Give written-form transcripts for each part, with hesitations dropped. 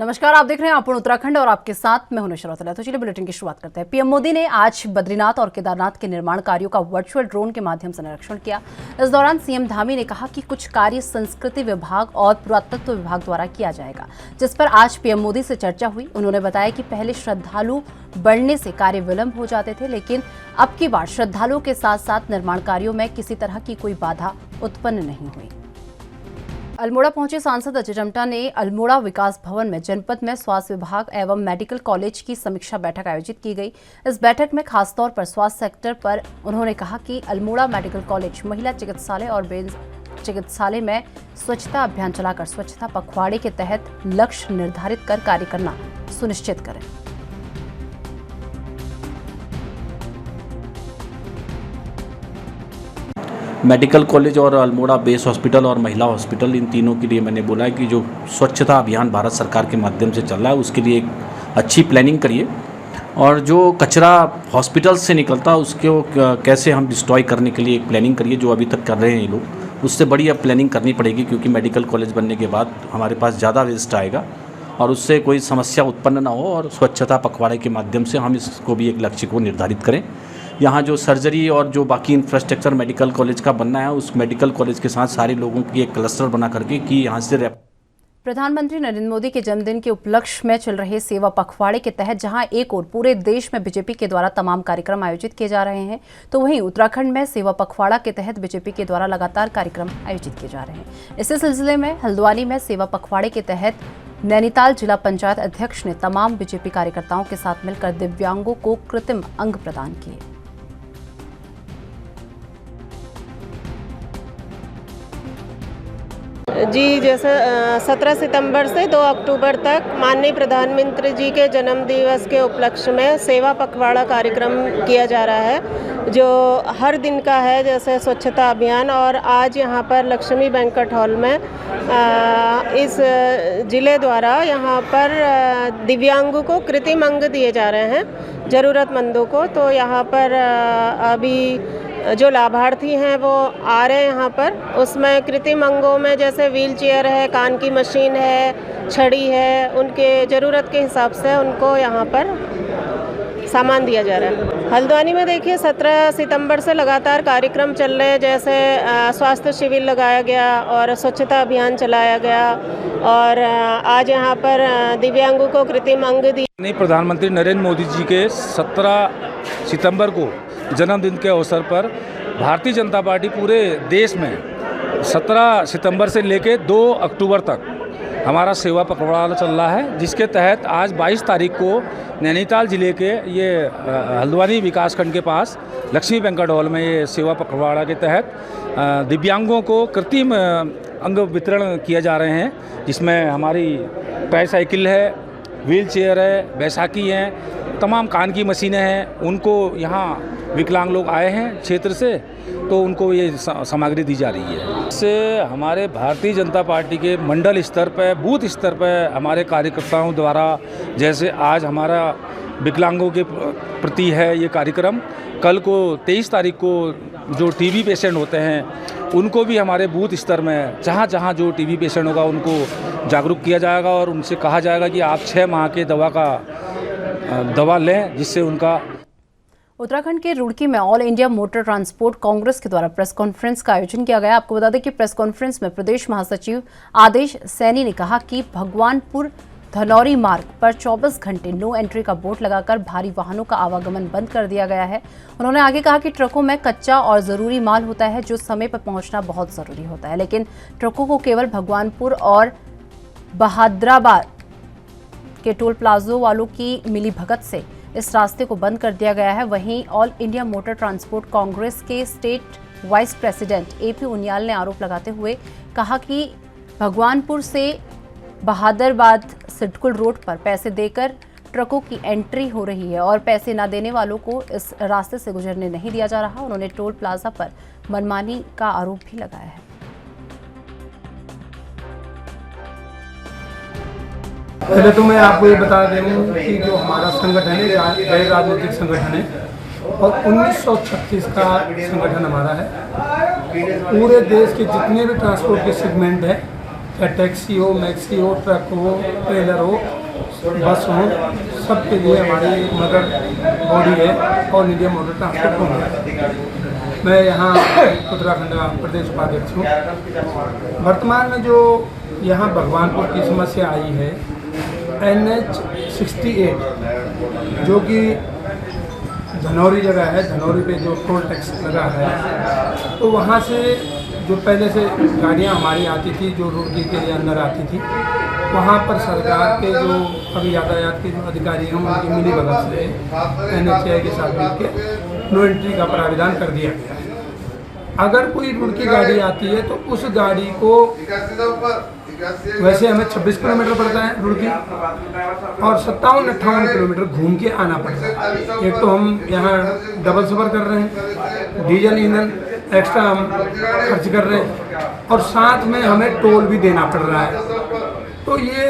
नमस्कार, आप देख रहे हैं अपन उत्तराखंड और आपके साथ मैं हूं नशरत। तो चलिए बुलेटिन की शुरुआत करते हैं। पीएम मोदी ने आज बद्रीनाथ और केदारनाथ के निर्माण कार्यों का वर्चुअल ड्रोन के माध्यम से निरीक्षण किया। इस दौरान सीएम धामी ने कहा कि कुछ कार्य संस्कृति विभाग और पुरातत्व विभाग द्वारा किया जाएगा, जिस पर आज पीएम मोदी से चर्चा हुई। उन्होंने बताया कि पहले श्रद्धालु बढ़ने से कार्य विलंब हो जाते थे, लेकिन अब की बार श्रद्धालुओं के साथ साथ निर्माण कार्यों में किसी तरह की कोई बाधा उत्पन्न नहीं हुई। अल्मोड़ा पहुंचे सांसद अजय टम्टा ने अल्मोड़ा विकास भवन में जनपद में स्वास्थ्य विभाग एवं मेडिकल कॉलेज की समीक्षा बैठक आयोजित की गई। इस बैठक में खासतौर पर स्वास्थ्य सेक्टर पर उन्होंने कहा कि अल्मोड़ा मेडिकल कॉलेज महिला चिकित्सालय और चिकित्सालय में स्वच्छता अभियान चलाकर स्वच्छता पखवाड़े के तहत लक्ष्य निर्धारित कर कार्य करना सुनिश्चित करें। मेडिकल कॉलेज और अल्मोड़ा बेस हॉस्पिटल और महिला हॉस्पिटल, इन तीनों के लिए मैंने बोला है कि जो स्वच्छता अभियान भारत सरकार के माध्यम से चल रहा है उसके लिए एक अच्छी प्लानिंग करिए, और जो कचरा हॉस्पिटल से निकलता है उसको कैसे हम डिस्ट्रॉय करने के लिए एक प्लानिंग करिए। जो अभी तक कर रहे हैं ये लोग, उससे बड़ी अब प्लानिंग करनी पड़ेगी, क्योंकि मेडिकल कॉलेज बनने के बाद हमारे पास ज़्यादा वेस्ट आएगा और उससे कोई समस्या उत्पन्न ना हो, और स्वच्छता पखवाड़े के माध्यम से हम इसको भी एक लक्ष्य को निर्धारित करें। यहाँ जो सर्जरी और जो बाकी इंफ्रास्ट्रक्चर मेडिकल कॉलेज का बनना है, उस मेडिकल कॉलेज के साथ सारे लोगों की एक क्लस्टर बना करके कि यहाँ से प्रधानमंत्री नरेंद्र मोदी के जन्मदिन के उपलक्ष्य में चल रहे सेवा पखवाड़े के तहत जहां एक ओर पूरे देश में बीजेपी के द्वारा तमाम कार्यक्रम आयोजित किए जा रहे हैं, तो वहीं उत्तराखंड में सेवा पखवाड़ा के तहत बीजेपी के द्वारा लगातार कार्यक्रम आयोजित किए जा रहे हैं। इसी सिलसिले में हल्द्वानी में सेवा पखवाड़े के तहत नैनीताल जिला पंचायत अध्यक्ष ने तमाम बीजेपी कार्यकर्ताओं के साथ मिलकर दिव्यांगों को कृत्रिम अंग प्रदान किए। जी, जैसे 17 सितंबर से 2 अक्टूबर तक माननीय प्रधानमंत्री जी के जन्म दिवस के उपलक्ष्य में सेवा पखवाड़ा कार्यक्रम किया जा रहा है, जो हर दिन का है, जैसे स्वच्छता अभियान। और आज यहाँ पर लक्ष्मी बैंक्वेट हॉल में इस जिले द्वारा यहाँ पर दिव्यांगों को कृत्रिम अंग दिए जा रहे हैं, ज़रूरतमंदों को। तो यहाँ पर अभी जो लाभार्थी हैं वो आ रहे हैं यहाँ पर, उसमें कृत्रिम अंगों में जैसे व्हील चेयर है, कान की मशीन है, छड़ी है, उनके ज़रूरत के हिसाब से उनको यहाँ पर सामान दिया जा रहा है। हल्द्वानी में देखिए 17 सितंबर से लगातार कार्यक्रम चल रहे हैं, जैसे स्वास्थ्य शिविर लगाया गया और स्वच्छता अभियान चलाया गया, और आज यहाँ पर दिव्यांगों को कृत्रिम अंग दिए। प्रधानमंत्री नरेंद्र मोदी जी के 17 सितंबर को जन्मदिन के अवसर पर भारतीय जनता पार्टी पूरे देश में 17 सितंबर से लेकर 2 अक्टूबर तक हमारा सेवा पखवाड़ा चल रहा है, जिसके तहत आज 22 तारीख को नैनीताल जिले के ये हल्द्वानी विकासखंड के पास लक्ष्मी बैंक्वेट हॉल में ये सेवा पखवाड़ा के तहत दिव्यांगों को कृत्रिम अंग वितरण किए जा रहे हैं, जिसमें हमारी ट्राईसाइकिल है, व्हील चेयर है, बैसाखी हैं, तमाम कान की मशीनें हैं। उनको यहाँ विकलांग लोग आए हैं क्षेत्र से, तो उनको ये सामग्री दी जा रही है। इससे हमारे भारतीय जनता पार्टी के मंडल स्तर पर, बूथ स्तर पर हमारे कार्यकर्ताओं द्वारा, जैसे आज हमारा विकलांगों के प्रति है ये कार्यक्रम, कल को 23 तारीख को जो टीबी पेशेंट होते हैं उनको भी हमारे बूथ स्तर में जहाँ जहाँ जो टीबी पेशेंट होगा उनको जागरूक किया जाएगा, और उनसे कहा जाएगा कि आप 6 माह के दवा लें, जिससे उनका। उत्तराखंड के रुड़की में all India motor transport Congress के द्वारा प्रेस कॉन्फ्रेंस का आयोजन किया गया। आपको बता दें कि प्रेस कॉन्फ्रेंस में प्रदेश महासचिव आदेश सैनी ने कहा कि भगवानपुर धनौरी मार्ग पर 24 घंटे नो एंट्री का बोर्ड लगाकर भारी वाहनों का आवागमन बंद कर दिया गया है। उन्होंने आगे कहा कि ट्रकों में कच्चा और जरूरी माल होता है, जो समय पर पहुंचना बहुत जरूरी होता है, लेकिन ट्रकों को केवल भगवानपुर और बहादराबाद के टोल प्लाजो वालों की मिलीभगत से इस रास्ते को बंद कर दिया गया है। वहीं all India motor transport Congress के state vice president AP Uniyal ने आरोप लगाते हुए कहा कि भगवानपुर से बहादराबाद सिडकुल रोड पर पैसे देकर ट्रकों की एंट्री हो रही है और पैसे न देने वालों को इस रास्ते से गुजरने नहीं दिया जा रहा। उन्होंने टोल प्लाजा पर मनमानी का आरोप भी लगाया है। पहले तो मैं आपको ये बता दूं कि जो हमारा संगठन है गैर राजनीतिक संगठन है और 1936 का संगठन हमारा है। पूरे देश के जितने भी ट्रांसपोर्ट के सेगमेंट है चाहे टैक्सी हो, मैक्सी हो, ट्रक हो, ट्रेलर हो, बस हो, सबके लिए हमारी मदर बॉडी है all India motor transport Congress. मैं यहाँ उत्तराखंड का प्रदेश उपाध्यक्ष हूँ। वर्तमान में जो यहाँ भगवानपुर की समस्या आई है NH 68 जो कि धनौरी जगह है, धनौरी पे जो टोल टैक्स लगा है, तो वहाँ से जो पहले से गाड़ियाँ हमारी आती थी जो रुड़की के लिए अंदर आती थी, वहाँ पर सरकार के जो अभी यातायात के जो अधिकारी हैं उनकी मिली भगत से NHAI के साथ मिलकर नो एंट्री का प्राविधान कर दिया गया है। अगर कोई रुड़की गाड़ी आती है तो उस गाड़ी को वैसे हमें 26 किलोमीटर पड़ता है रुड़की और 57-58 किलोमीटर घूम के आना पड़ता है। एक तो हम यहाँ डबल सफ़र कर रहे हैं, डीजल ईंधन एक्स्ट्रा हम खर्च कर रहे हैं और साथ में हमें टोल भी देना पड़ रहा है। तो ये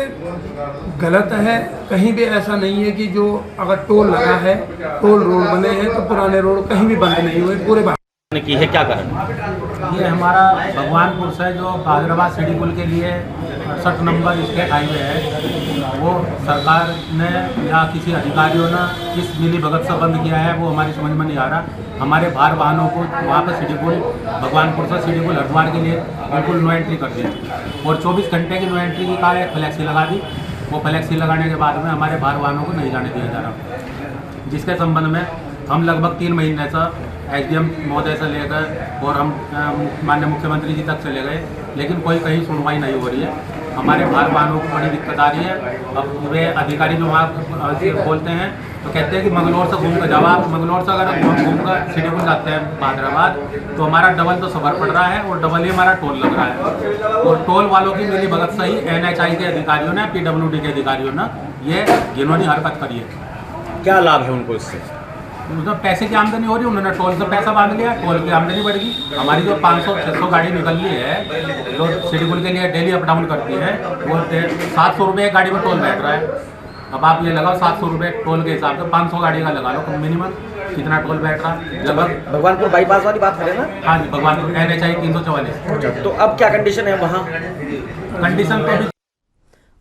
गलत है। कहीं भी ऐसा नहीं है कि जो अगर टोल लगा है, टोल रोड बने हैं तो पुराने रोड कहीं भी बंद नहीं हुए पूरे की है। क्या कारण? ये हमारा भगवानपुर से जो हैदराबाद सिटी पुल के लिए 68 नंबर स्टेट हाईवे है, वो सरकार ने या किसी अधिकारियों ने किस मिली भगत से बंद किया है वो हमारी समझ में नहीं आ रहा। हमारे भार वाहनों को वहाँ पर सिटी पुल भगवानपुर से सिटी पुल हरिद्वार के लिए बिल्कुल नो एंट्री कर दिया और 24 घंटे की नो एंट्री की कार एक फ्लैक्सी लगा दी। वो फ्लैक्सी लगाने के बाद में हमारे भार वाहनों को नहीं जाने दिया जा रहा, जिसके संबंध में हम लगभग 3 महीने से SDM महोदय से लेकर और हम माननीय मुख्यमंत्री जी तक चले गए, लेकिन कोई कहीं सुनवाई नहीं हो रही है। हमारे भार वाहनों को बड़ी दिक्कत आ रही है। अब वे अधिकारी जो वहाँ बोलते हैं तो कहते हैं कि मंगलौर से घूम कर जाओ। आप मंगलौर से अगर घूम कर सिटी पुल जाते हैं हैदराबाद तो हमारा डबल तो सफ़र पड़ रहा है और डबल ही हमारा टोल लग रहा है। और टोल वालों की मेरी भगत सही NHAI के अधिकारियों ने, PWD के अधिकारियों ने ये घिनौनी हरकत करी है। क्या लाभ है उनको इससे? उसमें पैसे की आमदनी हो रही है, उन्होंने टोल से पैसा बांध लिया, टोल की आमदनी बढ़ गई। हमारी जो 500-600 गाड़ी निकल रही है जो सिटी पुल के लिए डेली अप डाउन करती है, वो 700 रुपये गाड़ी में टोल बैठ रहा है। अब आप ये लगाओ 700 रुपये टोल के हिसाब से 500 गाड़ी का लगा लो मिनिमम, कितना टोल बैठ रहा है लगभग। भगवानपुर बाईपास वाली बात है ना? हाँ जी, भगवानपुर NHAI 344। तो अब क्या कंडीशन है वहाँ? कंडीशन तो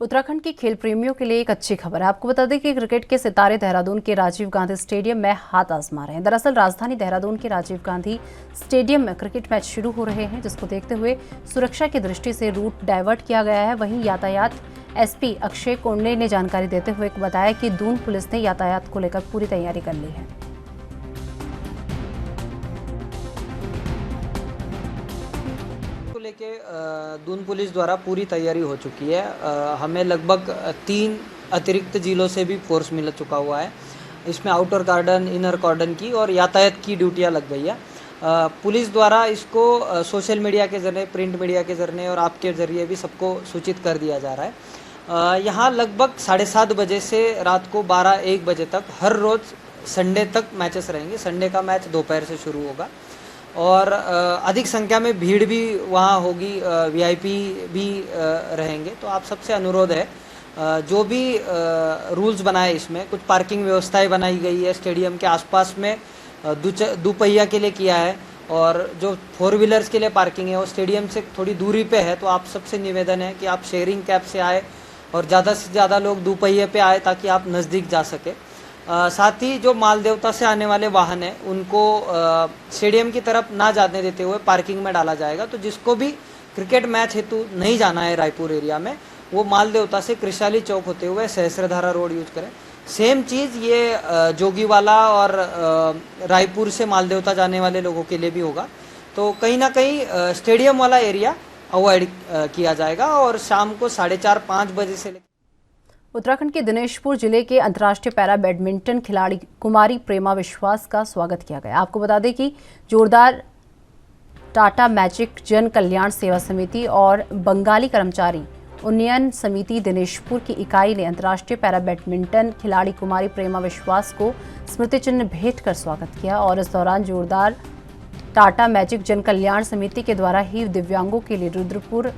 उत्तराखंड के खेल प्रेमियों के लिए एक अच्छी खबर है। आपको बता दें कि क्रिकेट के सितारे देहरादून के राजीव गांधी स्टेडियम में हाथ आजमा रहे हैं। दरअसल राजधानी देहरादून के राजीव गांधी स्टेडियम में क्रिकेट मैच शुरू हो रहे हैं, जिसको देखते हुए सुरक्षा की दृष्टि से रूट डाइवर्ट किया गया है। वहीं यातायात SP अक्षय कोंडे ने जानकारी देते हुए बताया कि दून पुलिस ने यातायात को लेकर पूरी तैयारी कर ली है। लेके दून पुलिस द्वारा पूरी तैयारी हो चुकी है। हमें लगभग 3 अतिरिक्त जिलों से भी फोर्स मिल चुका हुआ है। इसमें आउटर कार्डन, इनर कार्डन की और यातायात की ड्यूटियां लग गई है। पुलिस द्वारा इसको सोशल मीडिया के जरिए, प्रिंट मीडिया के जरिए और आपके ज़रिए भी सबको सूचित कर दिया जा रहा है। यहाँ लगभग 7:30 बजे से रात को 12-1 बजे तक हर रोज़ संडे तक मैचेस रहेंगे। संडे का मैच दोपहर से शुरू होगा और अधिक संख्या में भीड़ भी वहाँ होगी, VIP भी रहेंगे। तो आप सबसे अनुरोध है, जो भी रूल्स बनाए, इसमें कुछ पार्किंग व्यवस्थाएं बनाई गई है स्टेडियम के आसपास में, दोपहिया के लिए किया है और जो 4 व्हीलर्स के लिए पार्किंग है वो स्टेडियम से थोड़ी दूरी पे है। तो आप सबसे निवेदन है कि आप शेयरिंग कैब से आए और ज़्यादा से ज़्यादा लोग दोपहिए पे आए ताकि आप नज़दीक जा सके। साथ ही जो माल देवता से आने वाले वाहन हैं उनको स्टेडियम की तरफ ना जाने देते हुए पार्किंग में डाला जाएगा। तो जिसको भी क्रिकेट मैच हेतु नहीं जाना है रायपुर एरिया में, वो माल देवता से कृशाली चौक होते हुए सहस्त्रधारा रोड यूज करें। सेम चीज़ ये जोगीवाला और रायपुर से माल देवता जाने वाले लोगों के लिए भी होगा। तो कहीं ना कहीं स्टेडियम वाला एरिया अवॉइड किया जाएगा और शाम को 4:30-5 बजे से उत्तराखंड के दिनेशपुर जिले के अंतर्राष्ट्रीय पैरा बैडमिंटन खिलाड़ी कुमारी प्रेमा विश्वास का स्वागत किया गया। आपको बता दें कि जोरदार टाटा मैजिक जन कल्याण सेवा समिति और बंगाली कर्मचारी उन्नयन समिति दिनेशपुर की इकाई ने अंतर्राष्ट्रीय पैरा बैडमिंटन खिलाड़ी कुमारी प्रेमा विश्वास को स्मृति चिन्ह भेंट कर स्वागत किया और इस दौरान जोरदार टाटा मैजिक जन कल्याण समिति के द्वारा ही दिव्यांगों के लिए रुद्रपुर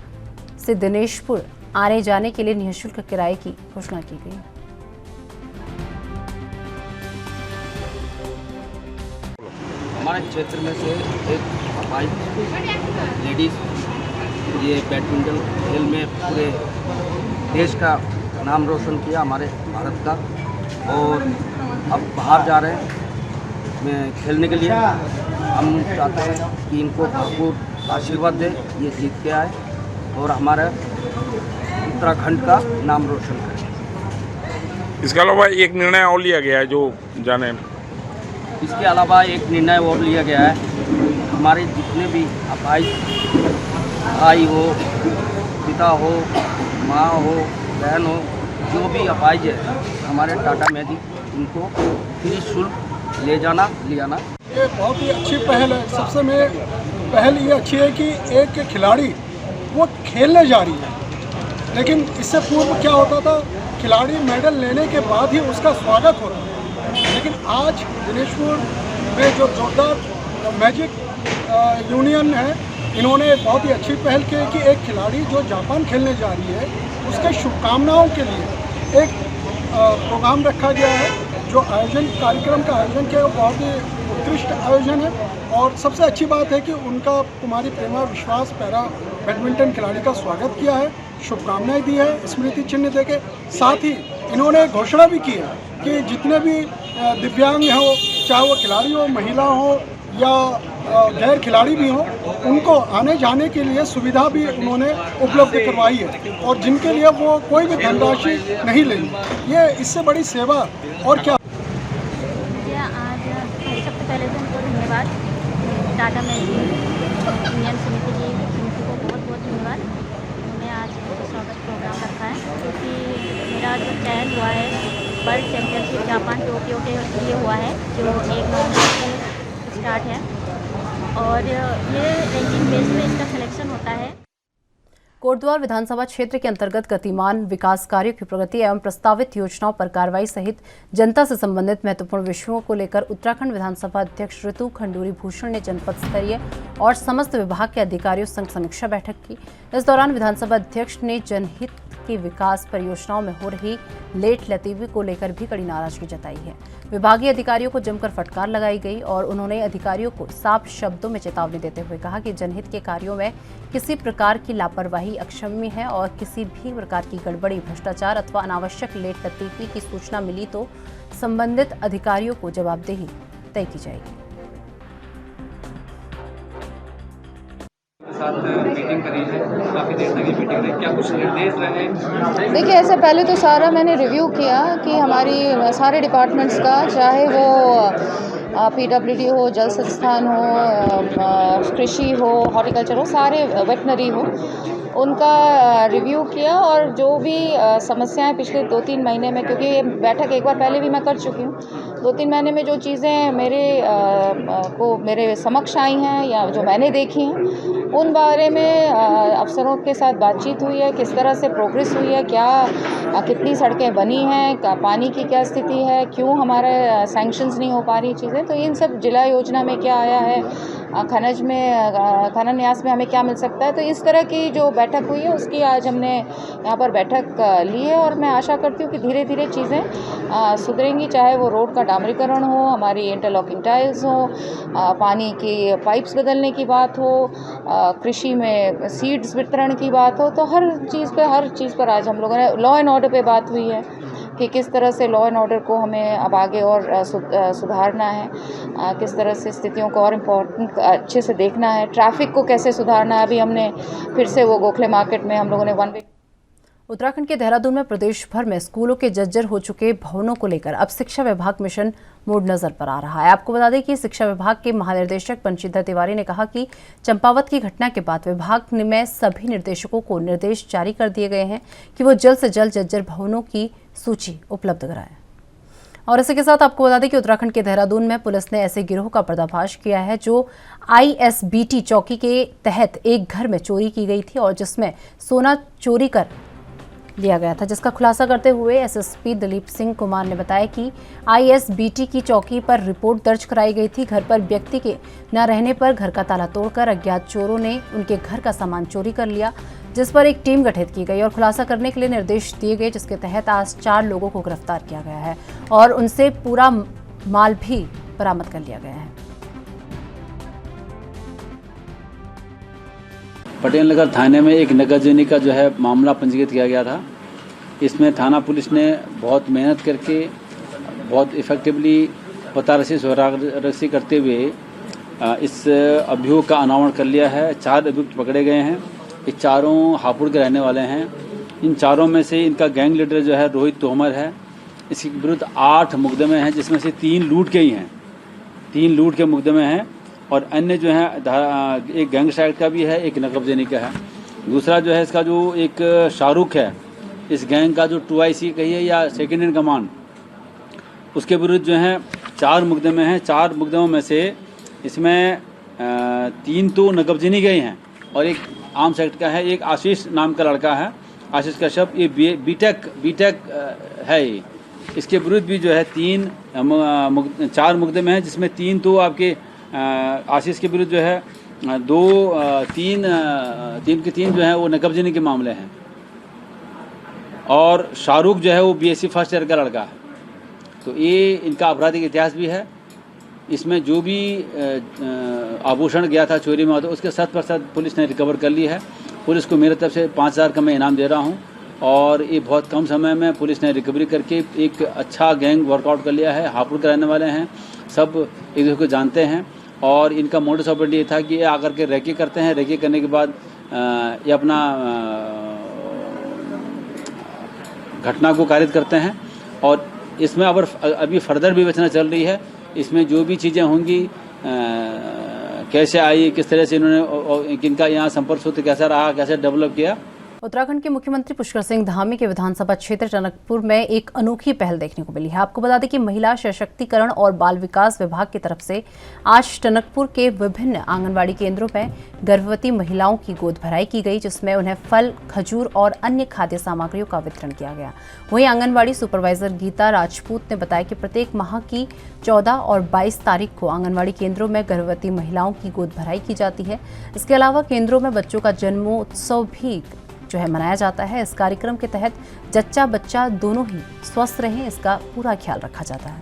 से दिनेशपुर आने जाने के लिए निःशुल्क किराए की घोषणा की गई। हमारे क्षेत्र में से एक अपाहिज लेडीज ये बैडमिंटन खेल में पूरे देश का नाम रोशन किया, हमारे भारत का। और अब बाहर जा रहे हैं खेलने के लिए। हम चाहते हैं कि इनको भरपूर आशीर्वाद दें, ये जीत के आए और हमारे उत्तराखंड का नाम रोशन करें। इसके अलावा एक निर्णय और लिया गया है जो जाने, इसके अलावा एक निर्णय और लिया गया है, हमारे जितने भी भाई हो, पिता हो, माँ हो, बहन हो, जो भी अपाहिज है, हमारे टाटा मैजिक इनको फ्री शुल्क ले जाना ले आना। ये बहुत ही अच्छी पहल है। सबसे में पहल ये अच्छी है कि एक खिलाड़ी वो खेलने जा रही है, लेकिन इससे पूर्व क्या होता था, खिलाड़ी मेडल लेने के बाद ही उसका स्वागत होता है। लेकिन आज दिनेशपुर में जो जोरदार मैजिक यूनियन है, इन्होंने बहुत ही अच्छी पहल की कि एक खिलाड़ी जो जापान खेलने जा रही है उसके शुभकामनाओं के लिए एक प्रोग्राम रखा गया है। जो कार्यक्रम का आयोजन किया वो बहुत ही उत्कृष्ट आयोजन है। और सबसे अच्छी बात है कि उनका कुमारी प्रेमा विश्वास पैरा बैडमिंटन खिलाड़ी का स्वागत किया है, शुभकामनाएं दी है स्मृति चिन्ह देके। साथ ही इन्होंने घोषणा भी की है कि जितने भी दिव्यांग हो, चाहे वो खिलाड़ी हो, महिला हो या गैर खिलाड़ी भी हो, उनको आने जाने के लिए सुविधा भी उन्होंने उपलब्ध करवाई है और जिनके लिए वो कोई भी धनराशि नहीं लेंगे। ये इससे बड़ी सेवा और क्या। आज सबसे पहले तो उनको धन्यवाद, टाटा मैजिक यूनियन समिति को बहुत बहुत धन्यवाद। उन्होंने आज स्वागत प्रोग्राम रखा है, क्योंकि मेरा जो चयन हुआ है वर्ल्ड चैम्पियनशिप जापान टोक्यो के लिए हुआ है, जो 1 नवंबर से स्टार्ट है और ये रैंकिंग बेस में इसका सिलेक्शन होता है। कोटद्वार विधानसभा क्षेत्र के अंतर्गत गतिमान विकास कार्यों की प्रगति एवं प्रस्तावित योजनाओं पर कार्रवाई सहित जनता से संबंधित महत्वपूर्ण विषयों को लेकर उत्तराखंड विधानसभा अध्यक्ष ऋतु खंडूरी भूषण ने जनपद स्तरीय और समस्त विभाग के अधिकारियों संग समीक्षा बैठक की। इस दौरान विधानसभा अध्यक्ष ने जनहित की विकास परियोजनाओं में हो रही लेट लतीफी को लेकर भी कड़ी नाराजगी जताई है। विभागीय अधिकारियों को जमकर फटकार लगाई गई और उन्होंने अधिकारियों को साफ शब्दों में चेतावनी देते हुए कहा कि जनहित के कार्यों में किसी प्रकार की लापरवाही अक्षम्य है और किसी भी प्रकार की गड़बड़ी, भ्रष्टाचार अथवा अनावश्यक लेट लतीफी की सूचना मिली तो संबंधित अधिकारियों को जवाबदेही तय की जाएगी। साथ मीटिंग करी है, काफ़ी देर तक ये मीटिंग रही, क्या कुछ निर्देश रहे? देखिए, ऐसे पहले तो सारा मैंने रिव्यू किया कि हमारी सारे डिपार्टमेंट्स का, चाहे वो PWD हो, जल संस्थान हो, कृषि हो, हॉर्टिकल्चर हो, सारे वेटनरी हो, उनका रिव्यू किया और जो भी समस्याएं पिछले 2-3 महीने में, क्योंकि ये बैठक एक बार पहले भी मैं कर चुकी हूँ, 2-3 महीने में जो चीज़ें मेरे समक्ष आई हैं या जो मैंने देखी हैं, उन बारे में अफसरों के साथ बातचीत हुई है, किस तरह से प्रोग्रेस हुई है, क्या कितनी सड़कें बनी हैं, पानी की क्या स्थिति है, क्यों हमारे सैंक्शंस नहीं हो पा रही चीज़ें, तो इन सब जिला योजना में क्या आया है, खनज में खनन न्यास में हमें क्या मिल सकता है। तो इस तरह की जो बैठक हुई है उसकी आज हमने यहाँ पर बैठक ली है और मैं आशा करती हूँ कि धीरे धीरे चीज़ें सुधरेंगी, चाहे वो रोड का डामरीकरण हो, हमारी इंटरलॉकिंग टाइल्स हो, पानी की पाइप्स बदलने की बात हो, कृषि में सीड्स वितरण की बात हो, तो हर चीज़ पर आज हम लोगों ने लॉ एंड ऑर्डर पे बात हुई है कि किस तरह से लॉ एंड ऑर्डर को हमें अब आगे और सुधारना है, किस तरह से स्थितियों को और इम्पोर्टेंट अच्छे से देखना है, ट्रैफिक को कैसे सुधारना है। अभी हमने फिर से वो गोखले मार्केट में हम लोगों ने 1 वे। उत्तराखंड के देहरादून में प्रदेश भर में स्कूलों के जर्जर हो चुके भवनों को लेकर अब शिक्षा विभाग मिशन मोड नजर पर आ रहा है। आपको बता दें कि शिक्षा विभाग के महानिदेशक बंशीधर तिवारी ने कहा कि चंपावत की घटना के बाद विभाग में सभी निर्देशकों को निर्देश जारी कर दिए गए हैं कि वो जल्द से जल्द जर्जर भवनों की सूची उपलब्ध कराएं। और इसी के साथ आपको बता दें कि उत्तराखंड के देहरादून में पुलिस ने ऐसे गिरोह का पर्दाफाश किया है जो ISBT चौकी के तहत एक घर में चोरी की गई थी और जिसमें सोना चोरी कर लिया गया था, जिसका खुलासा करते हुए SSP दिलीप सिंह कुमार ने बताया कि ISBT की चौकी पर रिपोर्ट दर्ज कराई गई थी। घर पर व्यक्ति के न रहने पर घर का ताला तोड़कर अज्ञात चोरों ने उनके घर का सामान चोरी कर लिया, जिस पर एक टीम गठित की गई और खुलासा करने के लिए निर्देश दिए गए, जिसके तहत आज 4 लोगों को गिरफ्तार किया गया है और उनसे पूरा माल भी बरामद कर लिया गया है। पटेल नगर थाने में एक नगरजनी का जो है मामला पंजीकृत किया गया था। इसमें थाना पुलिस ने बहुत मेहनत करके बहुत इफ़ेक्टिवली पता रसी करते हुए इस अभियोग का अनावरण कर लिया है। 4 अभियुक्त पकड़े गए हैं। ये चारों हापुड़ के रहने वाले हैं। इन चारों में से इनका गैंग लीडर जो है रोहित तोमर है। इसके विरुद्ध 8 मुकदमे हैं, जिसमें से 3 लूट के ही हैं। 3 लूट के मुकदमे हैं और अन्य जो है एक गैंगस्टर एक्ट का भी है, एक नकबजनी का है। दूसरा जो है इसका जो एक शाहरुख है, इस गैंग का जो 2IC कहिए या सेकंड इन कमांड, उसके विरुद्ध जो है 4 मुकदमे हैं। 4 मुकदमों में से इसमें 3 तो नकबजनी के ही हैं और एक आर्म्स एक्ट का है। एक आशीष नाम का लड़का है, आशीष कश्यप, ये बीटेक है। ये इसके विरुद्ध भी जो है 4 मुकदमे हैं, जिसमें 3 तो आपके आशीष के विरुद्ध जो है 3 के 3 जो है वो नकबजनी के मामले हैं और शाहरुख जो है वो BSc फर्स्ट ईयर का लड़का है। तो ये इनका आपराधिक इतिहास भी है। इसमें जो भी आभूषण गया था चोरी में, तो उसके 100% पुलिस ने रिकवर कर ली है। पुलिस को मेरे तरफ से 5000 का मैं इनाम दे रहा हूँ और ये बहुत कम समय में पुलिस ने रिकवरी करके एक अच्छा गैंग वर्कआउट कर लिया है। हापुड़ के रहने वाले हैं, सब एक दूसरे को जानते हैं और इनका मोडस ऑपरेंडी ये था कि ये आकर के रैकी करते हैं। रैकी करने के बाद ये अपना घटना को कारित करते हैं और इसमें अभी फर्दर भी विवेचना चल रही है। इसमें जो भी चीज़ें होंगी, कैसे आई, किस तरह से इन्होंने किनका यहाँ संपर्क सूत्र कैसा रहा, कैसे डेवलप किया। उत्तराखंड के मुख्यमंत्री पुष्कर सिंह धामी के विधानसभा क्षेत्र टनकपुर में एक अनोखी पहल देखने को मिली है। आपको बता दें कि महिला सशक्तिकरण और बाल विकास विभाग की तरफ से आज टनकपुर के विभिन्न आंगनबाड़ी केंद्रों में गर्भवती महिलाओं की गोद भराई की गई, जिसमें उन्हें फल, खजूर और अन्य खाद्य सामग्रियों का वितरण किया गया। वहीं आंगनबाड़ी सुपरवाइजर गीता राजपूत ने बताया कि प्रत्येक माह की 14 और 22 तारीख को आंगनबाड़ी केंद्रों में गर्भवती महिलाओं की गोद भराई की जाती है। इसके अलावा केंद्रों में बच्चों का जन्मोत्सव भी जो है मनाया जाता है। इस कार्यक्रम के तहत जच्चा बच्चा दोनों ही स्वस्थ रहें, इसका पूरा ख्याल रखा जाता है।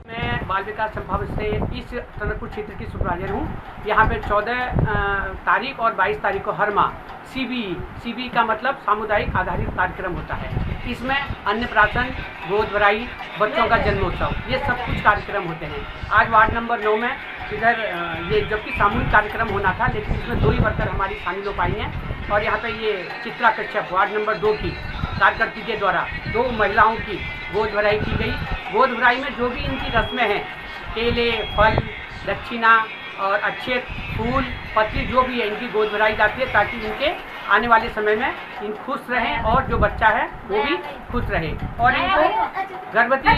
मैं बाल विकास संभाग से इस टनकपुर क्षेत्र की सुपरवाइजर हूँ। यहाँ पे 14 तारीख और 22 तारीख को हर माह CBE का मतलब सामुदायिक आधारित कार्यक्रम होता है। इसमें अन्नप्राशन, गोद भराई, बच्चों का जन्मोत्सव, ये सब कुछ कार्यक्रम होते हैं। आज वार्ड नंबर 9 में इधर ये जबकि सामूहिक कार्यक्रम होना था, लेकिन इसमें 2 ही वर्कर हमारी शामिल हो पाई हैं और यहाँ पे ये चित्रा कश्यप वार्ड नंबर 2 की कार्यकर्ती के द्वारा 2 महिलाओं की गोद भराई की गई। गोद भराई में जो भी इनकी रस्में हैं, केले, फल, दक्षिणा और अच्छे फूल, पत्ती जो भी है, इनकी गोद भराई जाती है ताकि इनके आने वाले समय में इन खुश रहें और जो बच्चा है वो भी खुश रहे। और इनको गर्भवती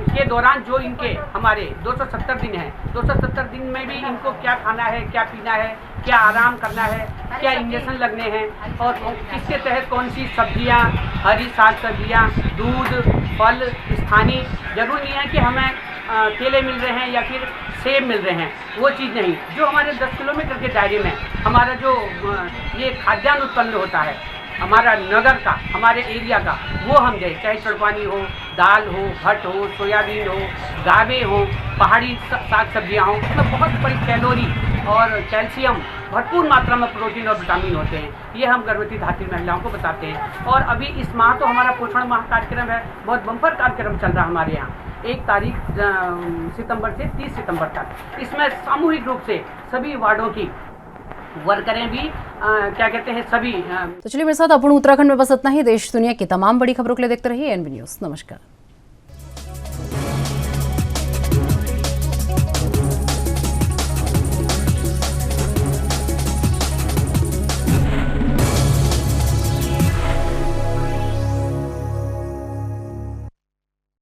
के दौरान जो इनके हमारे 270 दिन हैं, 270 दिन में भी इनको क्या खाना है, क्या पीना है, क्या आराम करना है, क्या इंजेक्शन लगने हैं और किसके तहत कौन सी सब्जियां, हरी साग सब्जियां, दूध, फल स्थानीय, जरूर नहीं है कि हमें केले मिल रहे हैं या फिर सेब मिल रहे हैं, वो चीज़ नहीं। जो हमारे 10 किलोमीटर के दायरे में हमारा जो ये खाद्यान्न उत्पन्न होता है हमारा नगर का, हमारे एरिया का, वो हम दें, चाहे चड़पानी हो, दाल हो, भट्ट हो, सोयाबीन हो, गावे हो, पहाड़ी साग सब्जियाँ हों, उसमें बहुत बड़ी कैलोरी और कैल्शियम, भरपूर मात्रा में प्रोटीन और विटामिन होते हैं। ये हम गर्भवती धात्री महिलाओं को बताते हैं। और अभी इस माह तो हमारा पोषण माह कार्यक्रम है, बहुत बम्पर कार्यक्रम चल रहा है हमारे यहाँ 1 तारीख सितंबर से 30 सितंबर तक। इसमें सामूहिक रूप से सभी वार्डों की वर्करें भी क्या कहते हैं सभी। तो चलिए मेरे साथ अपन उत्तराखंड में बस इतना ही। देश दुनिया की तमाम बड़ी खबरों के लिए देखते रहिए NB न्यूज़। नमस्कार।